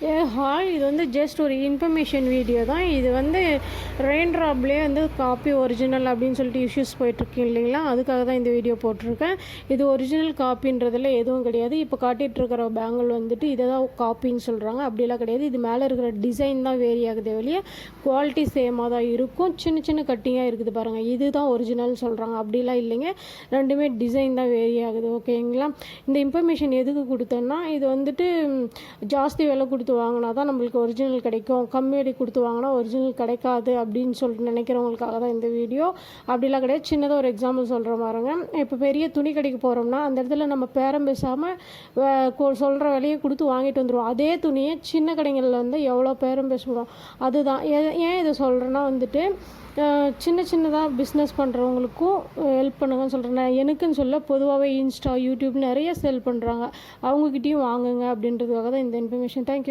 Hi, இது வந்து just ஒரு இன்ஃபர்மேஷன் வீடியோ தான். இது வந்து ரெயின் ட்ராப்லேயே வந்து காப்பி ஒரிஜினல் அப்படின்னு சொல்லிட்டு இஷ்யூஸ் போயிட்டுருக்கு இல்லைங்களா, அதுக்காக தான் இந்த வீடியோ போட்டிருக்கேன். இது ஒரிஜினல் காப்பின்றதில் எதுவும் கிடையாது. இப்போ காட்டிகிட்ருக்கிற பேங்கிள் வந்துட்டு இதை தான் காப்பின்னு சொல்கிறாங்க. அப்படிலாம் கிடையாது. இது மேலே இருக்கிற டிசைன் தான் வேரி ஆகுது வெளியே, குவாலிட்டி சேமாக தான் இருக்கும். சின்ன சின்ன கட்டிங்காக இருக்குது பாருங்கள், இது தான் ஒரிஜினல் சொல்கிறாங்க. அப்படிலாம் இல்லைங்க, ரெண்டுமே டிசைன் தான் வேரி ஆகுது. ஓகேங்களா, இந்த இன்ஃபர்மேஷன் எதுக்கு கொடுத்தேன்னா, இது வந்துட்டு ஜாஸ்தி விலை கொடுத்து வாங்கினா தான் நம்மளுக்கு ஒரிஜினல் கிடைக்கும், கம்மி விலை கொடுத்து வாங்கினா ஒரிஜினல் கிடைக்காது அப்படின்னு சொல்லிட்டு நினைக்கிறவங்களுக்காக தான் இந்த வீடியோ. அப்படிலாம் கிடையாது. சின்னதாக ஒரு எக்ஸாம்பிள் சொல்கிற மாதிரிங்க, இப்போ பெரிய துணி கடைக்கு போகிறோம்னா அந்த இடத்துல நம்ம பேரம் பேசாமல் சொல்கிற விலையை கொடுத்து வாங்கிட்டு வந்துடுவோம். அதே துணியை சின்ன கடைகளில் வந்து எவ்வளோ பேரம் பேசுவோம். அதுதான் ஏன் இதை சொல்கிறேன்னா வந்துட்டு சின்ன சின்னதாக பிஸ்னஸ் பண்ணுறவங்களுக்கும் ஹெல்ப் பண்ணுங்கன்னு சொல்கிறேன். எனக்குன்னு சொல்ல, பொதுவாகவே இன்ஸ்டா, யூடியூப் நிறைய செல் பண்ணுறாங்க, அவங்கக்கிட்டேயும் வாங்குங்க அப்படின்றதுக்காக தான் இந்த இன்ஃபர்மேஷன். தேங்க்யூ.